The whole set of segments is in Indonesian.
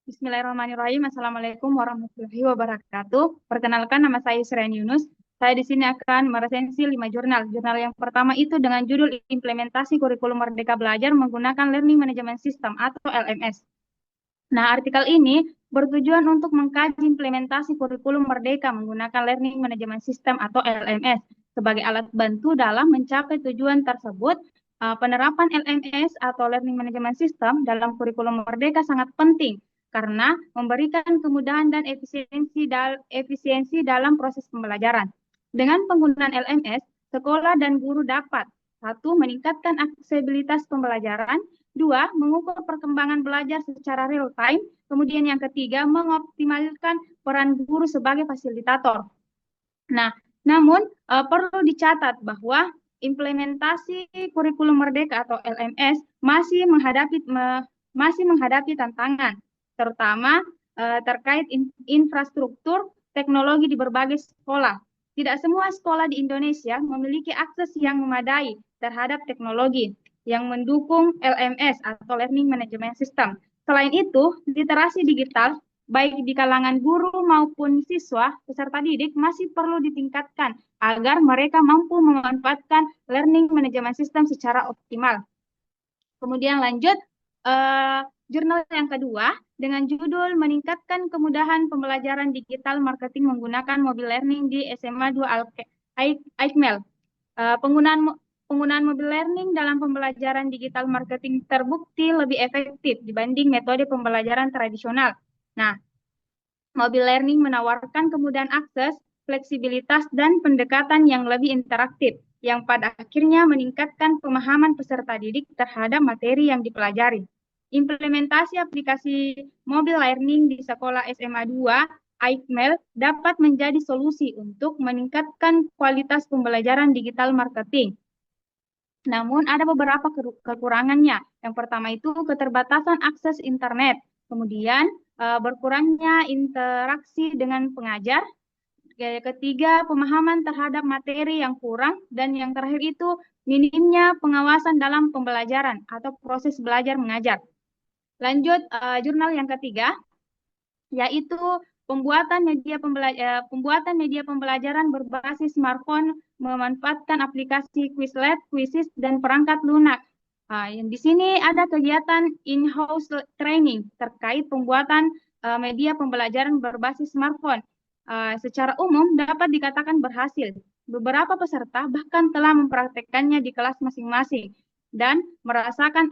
Bismillahirrahmanirrahim. Assalamualaikum warahmatullahi wabarakatuh. Perkenalkan, nama saya Yusran Yunus. Saya di sini akan meresensi 5 jurnal. Jurnal yang pertama itu dengan judul Implementasi Kurikulum Merdeka Belajar Menggunakan Learning Management System atau LMS. Nah, artikel ini bertujuan untuk mengkaji implementasi kurikulum merdeka menggunakan Learning Management System atau LMS sebagai alat bantu dalam mencapai tujuan tersebut. Penerapan LMS atau Learning Management System dalam kurikulum merdeka sangat penting karena memberikan kemudahan dan efisiensi dalam proses pembelajaran. Dengan penggunaan LMS, sekolah dan guru dapat: satu, meningkatkan aksesibilitas pembelajaran; dua, mengukur perkembangan belajar secara real time; kemudian yang ketiga, mengoptimalkan peran guru sebagai fasilitator. Nah, namun perlu dicatat bahwa implementasi kurikulum merdeka atau LMS masih menghadapi tantangan, terutama terkait infrastruktur teknologi di berbagai sekolah. Tidak semua sekolah di Indonesia memiliki akses yang memadai terhadap teknologi yang mendukung LMS atau Learning Management System. Selain itu, literasi digital baik di kalangan guru maupun siswa peserta didik masih perlu ditingkatkan agar mereka mampu memanfaatkan learning management system secara optimal. Kemudian lanjut, jurnal yang kedua dengan judul Meningkatkan Kemudahan Pembelajaran Digital Marketing Menggunakan Mobile Learning di SMA 2 Aikmel. Penggunaan mobile learning dalam pembelajaran digital marketing terbukti lebih efektif dibanding metode pembelajaran tradisional. Nah, mobile learning menawarkan kemudahan akses, fleksibilitas, dan pendekatan yang lebih interaktif, yang pada akhirnya meningkatkan pemahaman peserta didik terhadap materi yang dipelajari. Implementasi aplikasi mobile learning di sekolah SMA 2 Aikmel dapat menjadi solusi untuk meningkatkan kualitas pembelajaran digital marketing. Namun ada beberapa kekurangannya. Yang pertama itu keterbatasan akses internet, kemudian berkurangnya interaksi dengan pengajar, ketiga pemahaman terhadap materi yang kurang, dan yang terakhir itu minimnya pengawasan dalam pembelajaran atau proses belajar mengajar. Lanjut, jurnal yang ketiga yaitu pembuatan media pembelajaran berbasis smartphone memanfaatkan aplikasi Quizlet, Quizizz, dan perangkat lunak. Yang di sini ada kegiatan in-house training terkait pembuatan media pembelajaran berbasis smartphone. Secara umum dapat dikatakan berhasil. Beberapa peserta bahkan telah mempraktekkannya di kelas masing-masing dan merasakan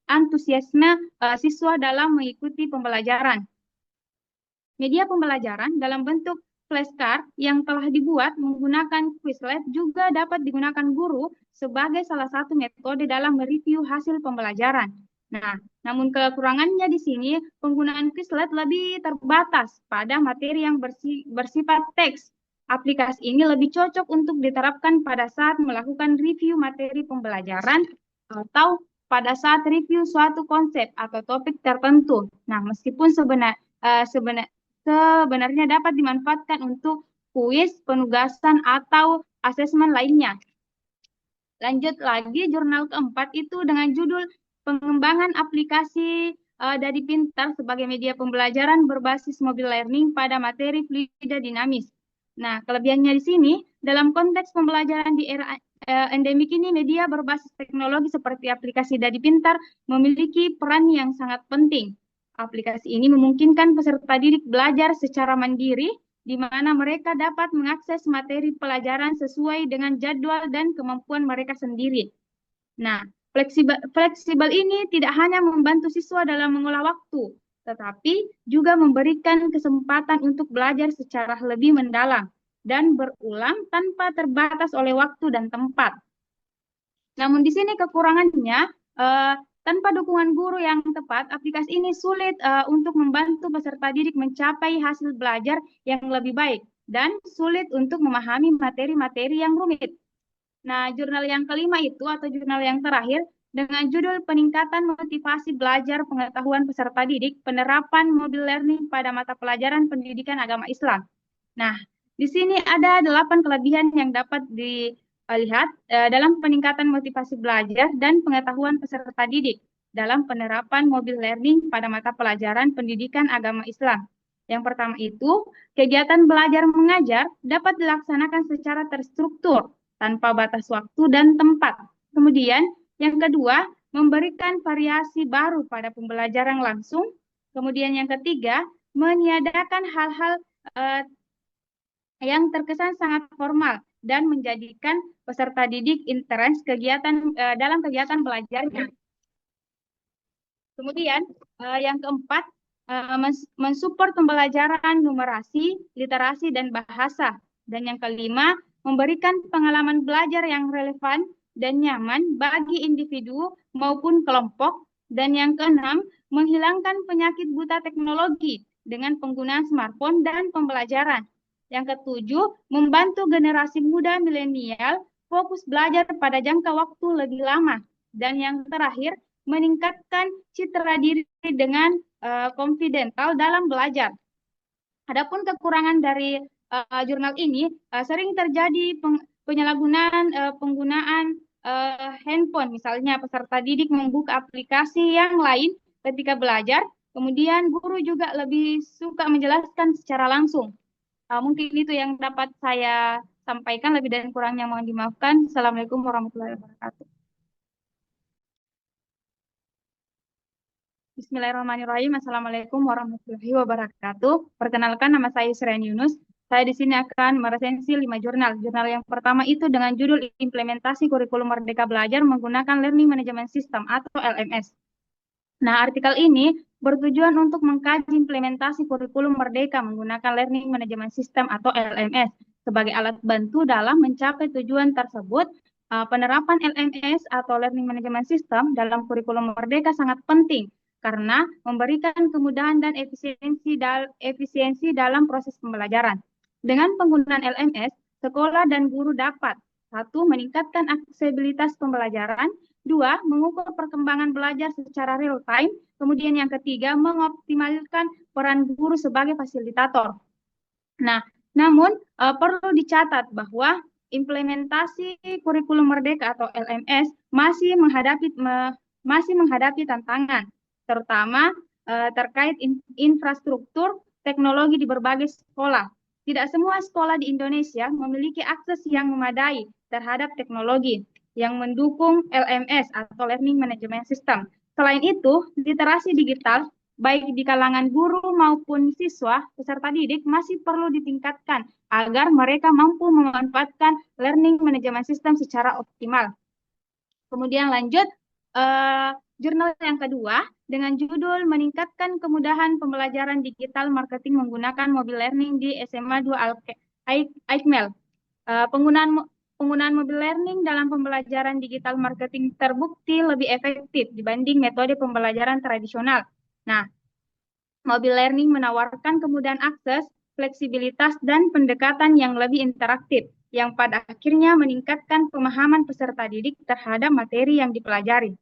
antusiasme siswa dalam mengikuti pembelajaran. Media pembelajaran dalam bentuk flashcard yang telah dibuat menggunakan Quizlet juga dapat digunakan guru sebagai salah satu metode dalam mereview hasil pembelajaran. Nah, namun kekurangannya di sini penggunaan Quizlet lebih terbatas pada materi yang bersifat teks. Aplikasi ini lebih cocok untuk diterapkan pada saat melakukan review materi pembelajaran atau pada saat review suatu konsep atau topik tertentu. Nah, meskipun sebenarnya dapat dimanfaatkan untuk kuis, penugasan, atau asesmen lainnya. Lanjut lagi, jurnal keempat itu dengan judul Pengembangan Aplikasi dari Pintar sebagai Media Pembelajaran Berbasis Mobile Learning pada Materi Fluida Dinamis. Nah, kelebihannya di sini, dalam konteks pembelajaran di era endemik ini, media berbasis teknologi seperti aplikasi Dadi Pintar memiliki peran yang sangat penting. Aplikasi ini memungkinkan peserta didik belajar secara mandiri, di mana mereka dapat mengakses materi pelajaran sesuai dengan jadwal dan kemampuan mereka sendiri. Nah, fleksibel ini tidak hanya membantu siswa dalam mengolah waktu, tetapi juga memberikan kesempatan untuk belajar secara lebih mendalam dan berulang tanpa terbatas oleh waktu dan tempat. Namun di sini kekurangannya, tanpa dukungan guru yang tepat, aplikasi ini sulit untuk membantu peserta didik mencapai hasil belajar yang lebih baik dan sulit untuk memahami materi-materi yang rumit. Nah, jurnal yang kelima itu atau jurnal yang terakhir dengan judul Peningkatan Motivasi Belajar Pengetahuan Peserta Didik, Penerapan Mobile Learning pada Mata Pelajaran Pendidikan Agama Islam. Nah, di sini ada 8 kelebihan yang dapat dilihat dalam peningkatan motivasi belajar dan pengetahuan peserta didik. dalam penerapan mobile learning pada mata pelajaran pendidikan agama Islam. Yang pertama itu, kegiatan belajar mengajar dapat dilaksanakan secara terstruktur tanpa batas waktu dan tempat. Kemudian, yang kedua, memberikan variasi baru pada pembelajaran langsung. Kemudian yang ketiga, meniadakan hal-hal yang terkesan sangat formal dan menjadikan peserta didik interest dalam kegiatan belajarnya. Kemudian yang keempat, mensupport pembelajaran numerasi, literasi, dan bahasa. Dan yang kelima, memberikan pengalaman belajar yang relevan dan nyaman bagi individu maupun kelompok. Dan yang keenam, menghilangkan penyakit buta teknologi dengan penggunaan smartphone dan pembelajaran. Yang ketujuh, membantu generasi muda milenial fokus belajar pada jangka waktu lebih lama. Dan yang terakhir, meningkatkan citra diri dengan konfidental dalam belajar. Adapun kekurangan dari jurnal ini sering terjadi penyalahgunaan penggunaan handphone, misalnya peserta didik membuka aplikasi yang lain ketika belajar, kemudian guru juga lebih suka menjelaskan secara langsung. Mungkin itu yang dapat saya sampaikan, lebih dan kurangnya mohon dimaafkan. Assalamualaikum warahmatullahi wabarakatuh. Bismillahirrahmanirrahim. Assalamualaikum warahmatullahi wabarakatuh. Perkenalkan, nama saya Yusrian Yunus. Saya di sini akan meresensi 5 jurnal. Jurnal yang pertama itu dengan judul Implementasi Kurikulum Merdeka Belajar Menggunakan Learning Management System atau LMS. Nah, artikel ini bertujuan untuk mengkaji implementasi kurikulum merdeka menggunakan Learning Management System atau LMS sebagai alat bantu dalam mencapai tujuan tersebut. Penerapan LMS atau Learning Management System dalam kurikulum merdeka sangat penting karena memberikan kemudahan dan efisiensi dalam proses pembelajaran. Dengan penggunaan LMS, sekolah dan guru dapat: 1. Meningkatkan aksesibilitas pembelajaran, 2. Mengukur perkembangan belajar secara real time, kemudian yang ketiga, mengoptimalkan peran guru sebagai fasilitator. Nah, namun perlu dicatat bahwa implementasi kurikulum merdeka atau LMS masih menghadapi tantangan, terutama terkait infrastruktur teknologi di berbagai sekolah. Tidak semua sekolah di Indonesia memiliki akses yang memadai terhadap teknologi yang mendukung LMS atau Learning Management System. Selain itu, literasi digital baik di kalangan guru maupun siswa peserta didik masih perlu ditingkatkan agar mereka mampu memanfaatkan Learning Management System secara optimal. Kemudian lanjut, jurnal yang kedua dengan judul Meningkatkan Kemudahan Pembelajaran Digital Marketing Menggunakan Mobile Learning di SMA 2 AIKMEL. Penggunaan mobile learning dalam pembelajaran digital marketing terbukti lebih efektif dibanding metode pembelajaran tradisional. Nah, mobile learning menawarkan kemudahan akses, fleksibilitas, dan pendekatan yang lebih interaktif, yang pada akhirnya meningkatkan pemahaman peserta didik terhadap materi yang dipelajari.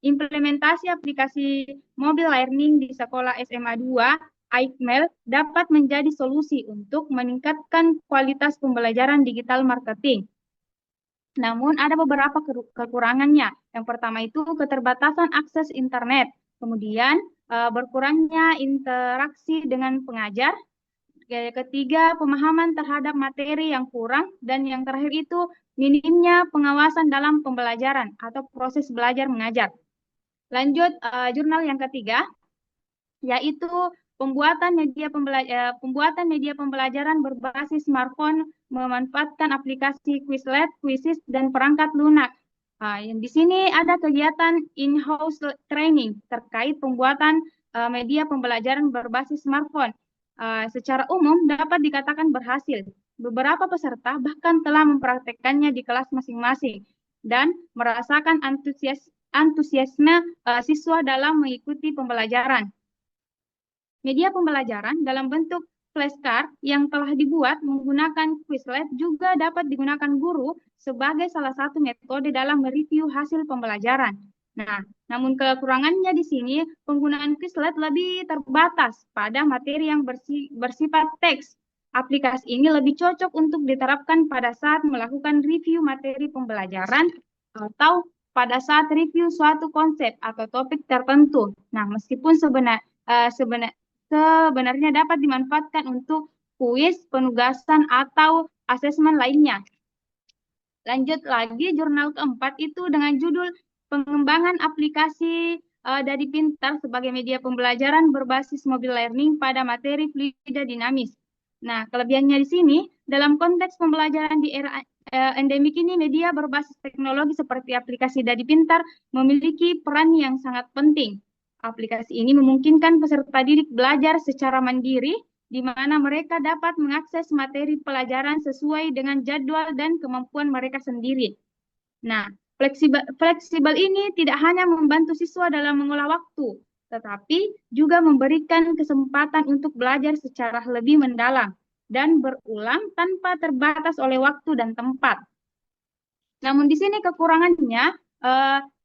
Implementasi aplikasi mobile learning di sekolah SMA 2 AIKMEL dapat menjadi solusi untuk meningkatkan kualitas pembelajaran digital marketing. Namun ada beberapa kekurangannya. Yang pertama itu keterbatasan akses internet, kemudian berkurangnya interaksi dengan pengajar, ketiga pemahaman terhadap materi yang kurang, dan yang terakhir itu minimnya pengawasan dalam pembelajaran atau proses belajar mengajar. Lanjut, jurnal yang ketiga yaitu pembuatan media pembelajaran berbasis smartphone memanfaatkan aplikasi Quizlet, Quizizz, dan perangkat lunak. Di sini ada kegiatan in-house training terkait pembuatan media pembelajaran berbasis smartphone. Secara umum dapat dikatakan berhasil. Beberapa peserta bahkan telah mempraktekkannya di kelas masing-masing dan merasakan antusiasme siswa dalam mengikuti pembelajaran. Media pembelajaran dalam bentuk flashcard yang telah dibuat menggunakan Quizlet juga dapat digunakan guru sebagai salah satu metode dalam mereview hasil pembelajaran. Nah, namun kekurangannya di sini penggunaan Quizlet lebih terbatas pada materi yang bersifat teks. Aplikasi ini lebih cocok untuk diterapkan pada saat melakukan review materi pembelajaran atau pada saat review suatu konsep atau topik tertentu. Nah, meskipun sebenarnya dapat dimanfaatkan untuk kuis, penugasan, atau asesmen lainnya. Lanjut lagi, jurnal keempat itu dengan judul Pengembangan Aplikasi dari Pintar sebagai Media Pembelajaran Berbasis Mobile Learning pada Materi Fluida Dinamis. Nah, kelebihannya di sini, dalam konteks pembelajaran di era endemik ini, media berbasis teknologi seperti aplikasi Dadi Pintar memiliki peran yang sangat penting. Aplikasi ini memungkinkan peserta didik belajar secara mandiri, di mana mereka dapat mengakses materi pelajaran sesuai dengan jadwal dan kemampuan mereka sendiri. Nah, fleksibel ini tidak hanya membantu siswa dalam mengolah waktu, tetapi juga memberikan kesempatan untuk belajar secara lebih mendalam dan berulang tanpa terbatas oleh waktu dan tempat. Namun di sini kekurangannya,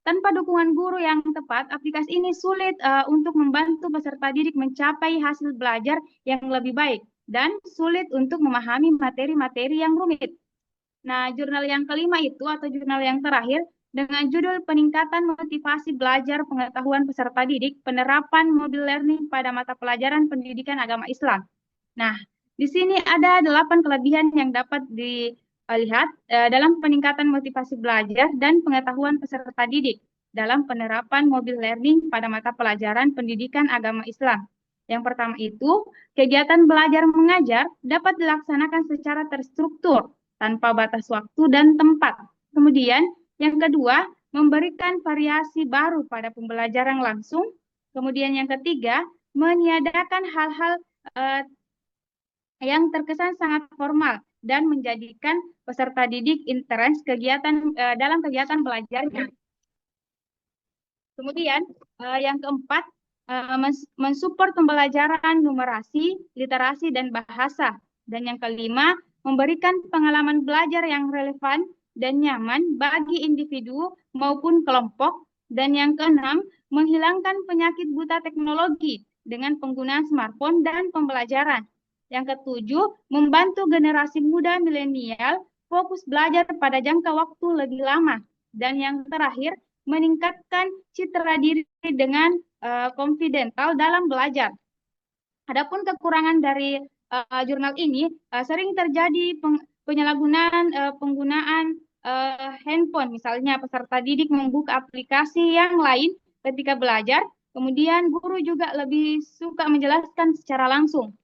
tanpa dukungan guru yang tepat, aplikasi ini sulit untuk membantu peserta didik mencapai hasil belajar yang lebih baik dan sulit untuk memahami materi-materi yang rumit. Nah, jurnal yang kelima itu atau jurnal yang terakhir dengan judul Peningkatan Motivasi Belajar Pengetahuan Peserta Didik, Penerapan Mobile Learning pada Mata Pelajaran Pendidikan Agama Islam. Nah, di sini ada 8 kelebihan yang dapat dilihat dalam peningkatan motivasi belajar dan pengetahuan peserta didik dalam penerapan mobile learning pada mata pelajaran pendidikan agama Islam. Yang pertama itu, kegiatan belajar mengajar dapat dilaksanakan secara terstruktur tanpa batas waktu dan tempat. Kemudian, yang kedua, memberikan variasi baru pada pembelajaran langsung. Kemudian yang ketiga, meniadakan hal-hal yang terkesan sangat formal dan menjadikan peserta didik interest dalam kegiatan belajarnya. Kemudian yang keempat, mensupport pembelajaran numerasi, literasi, dan bahasa. Dan yang kelima, memberikan pengalaman belajar yang relevan dan nyaman bagi individu maupun kelompok. Dan yang keenam, menghilangkan penyakit buta teknologi dengan penggunaan smartphone dan pembelajaran. Yang ketujuh, membantu generasi muda milenial fokus belajar pada jangka waktu lebih lama. Dan yang terakhir, meningkatkan citra diri dengan konfidental dalam belajar. Adapun kekurangan dari jurnal ini sering terjadi penyalahgunaan penggunaan handphone. Misalnya peserta didik membuka aplikasi yang lain ketika belajar, kemudian guru juga lebih suka menjelaskan secara langsung.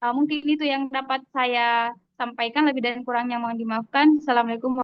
Mungkin itu yang dapat saya sampaikan, lebih dan kurangnya mohon dimaafkan. Assalamualaikum.